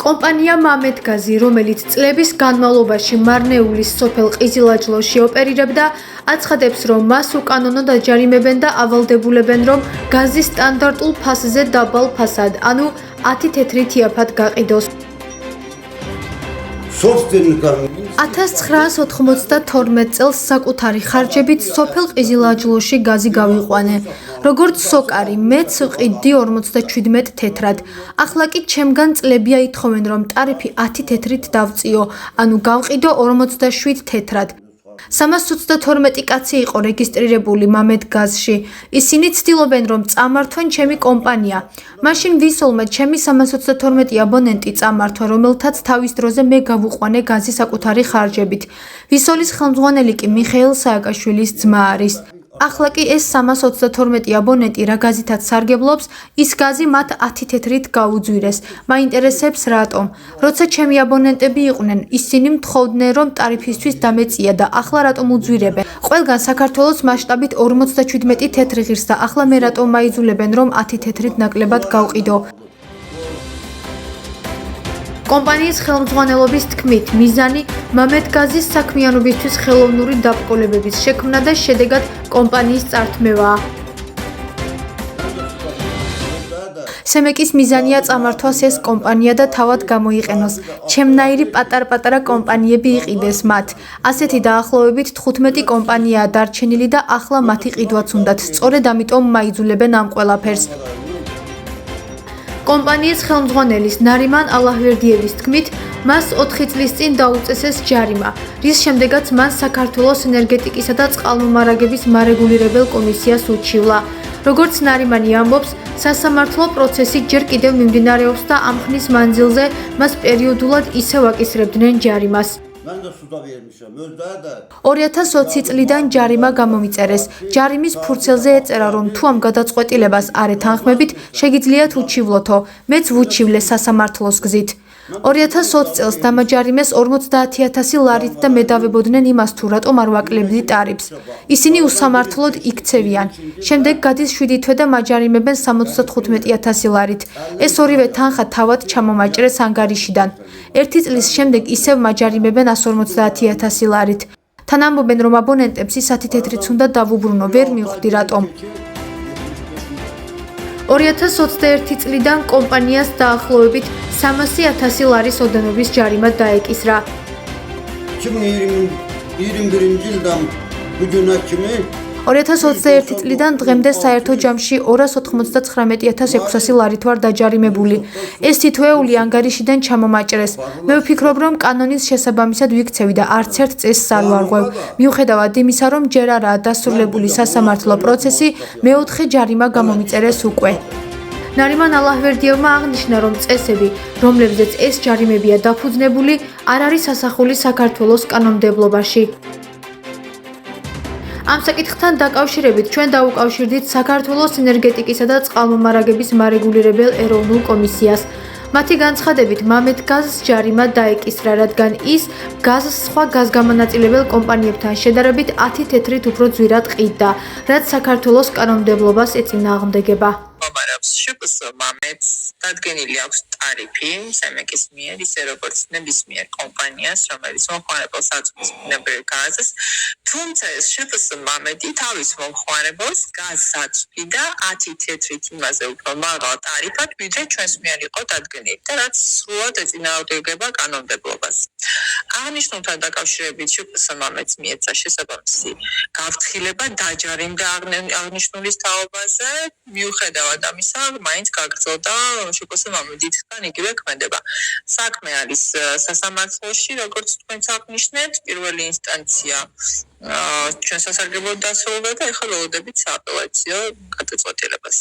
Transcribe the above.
კომპანია მამედგაზი, რომელიც წლების განმავლობაში მარნეულის სოფელ ყიზილაჯლოში ოპერირებდა, აცხადებს, რომ მას უკანონოდ აჯარიმებენ და ავალდებულებენ, რომ გაზის სტანდარტულ ფასზე დაბალ ფასად, ანუ 10 თეთრი თიაფად გაყიდოს. 1992 წელს საკუთარი ხარჯებით სოფელ ყიზილაჯლოში გაზი გავიყვანე. როგორც სოკარი, მეც ვყიდდი 57 თეთრად. ახლა კი ჩემგან წლებია ითხოვენ, რომ ტარიფი 10 თეთრით დავწიო, ანუ გავყიდო 47 თეთრად. 322 კაცი იყო რეგისტრირებული მამედგაზში. ისინი ცდილობენ, რომ წამართვენ ჩემი კომპანია. მაშინ ვისოლმა ჩემი 322 აბონენტი წამართვა, რომელთაც თავის დროზე მე გავუყვანე გაზი საკუთარი ხარჯებით. ვისოლის ხელმძღვანელი კი მიხეილ სააკაშვილის ძმა არის. ახლა კი ეს 322 აბონენტი რა გაზითაც სარგებლობს, ის გაზი მათ 10 თეთრით გაუძვირეს. მაინტერესებს რატომ? როცა ჩემი აბონენტები იყვნენ, ისინი მთხოვდნენ, რომ ტარიფისთვის დამეწია და ახლა რატომ უძვირებენ? ყველგან საქართველოს მასშტაბით 57 თეთრი ღირს და ახლა მე რატომ მაიძულებენ, რომ 10 თეთრით ნაკლებად გავყიდო? კომპანიის ხელმძღვანელობის თქმით, მიზანი მამედგაზის საქმიანობისთვის ხელოვნური დაბრკოლებების შექმნა და შედეგად კომპანიის წართმევაა. სემეკის მიზანია წამართვას ეს კომპანია და თავად გამოიყენოს. ჩემნაირი პატარ-პატარა კომპანიები იყიდეს მათ. ასეთი დაახლოებით 15 კომპანიაა დარჩენილი და ახლა მათი ყიდვაც უნდათ. სწორედ ამიტომ მაიძულებენ ამ ყველაფერს. კომპანიის ხელმძღვანელის ნარიმან ალაჰვერდიევის თქმით, მას 4 წლის წინ დაუწესეს ჯარიმა, რის შემდეგაც მან საქართველოს ენერგეტიკისა და წყალმომარაგების მარეგულირებელ კომისიას უჩივლა. როგორც ნარიმანი ამბობს, სასამართლო პროცესი ჯერ კიდევ მიმდინარეობს და ამ ხნის მანძილზე მას პერიოდულად ისევ აკისრებდნენ ჯარიმას. 2020 წლიდან ჯარიმა გამომიწერეს. ჯარიმის ფურცელზე ეწერა, რომ თუ ამ გადაწყვეტილებას არ ეთანხმებით, შეგიძლიათ უჩივლოთო. მეც ვუჩივლე სასამართლოს გზით. 2020 წელს დამაჯარიმეს 50,000 ლარით და მე დავებოდნენ იმას, თუ რატომ არ ვაკლებდი ტარიფს. ისინი უსამართლოდ იქცევიან. შემდეგ გადის 7 თვე და მაჯარიმებენ 75,000 ლარით. ეს ორივე თანხა თავად ჩამომაჭრეს ანგარიშიდან. 1 წლის შემდეგ ისევ მაჯარიმებენ 150,000 ლარით. თან ამბობენ, რომ აბონენტებს ის 10 თეთრიც უნდა დავუბრუნო, ვერ მივხვდი რატომ. 2021 წლიდან კომპანიას დაახლოებით 300,000 ლარის ოდენობის ჯარიმა დაეკისრა. 2021 წლიდან დღემდე საერთო ჯამში 299,600 ლარით ვარ დაჯარიმებული. ეს თითოეული ანგარიშიდან ჩამომაჭრეს. მე ვფიქრობ, რომ კანონის შესაბამისად ვიქცევი და არც ერთ წესს არ ვარღვევ. მიუხედავად იმისა, რომ ჯერ არაა დასრულებული სასამართლო პროცესი, მეოთხე ჯარიმა გამომიწერეს უკვე. ნარიმან ალაჰვერდიევმა აღნიშნა, რომ წესები, რომლებზეც ეს ჯარიმებია დაფუძნებული, არ არის ასახული საქართველოს კანონმდებლობაში. ამ საკითხთან დაკავშირებით ჩვენ დაუკავშირდით საქართველოს ენერგეტიკისა და წყალმომარაგების მარეგულირებელ ეროვნულ კომისიას. მათი განცხადებით, მამედგაზს ჯარიმა დაეკისრა, რადგან ის გაზს სხვა გაზგამონაწილებელ კომპანიებთან შედარებით 10 თეთრით უფრო ძვირად ყიდდა, რაც საქართველოს კანონმდებლობას ეწინააღმდეგება. შპს მამედს დადგენილი აქვს ტარიფი სემეკის მიერ, ისე როგორც ნებისმიერ კომპანიას, რომელიც მომხმარებელს აწვდის ბუნებრივ გაზს. თუმცა ეს შპს მამედი თავის მომხმარებელს გაზს აწვდიდა 10 თეთრით იმაზე უფრო მაღალ ტარიფად, ვიდრე ჩვენს მიერ იყო დადგენილი და რაც სრულად ეწინააღმდეგება კანონმდებლობას. აღნიშნულთან დაკავშირებით შპს მამედს მიეცა შესაბამისი გაფრთხილება დაჯარიმდა აღნიშნულის თაობაზე, მიუხედავად ამისა, მაინც გაგრძელდა შპს მამედთან იგივე ქმედება. საქმე არის სასამართლოში, როგორც თქვენც აღნიშნეთ, პირველი ინსტანცია ჩვენ სასარგებლოდ დასრულდა და ეხლა ველოდებით სააპელაციო გადაწყვეტილებას.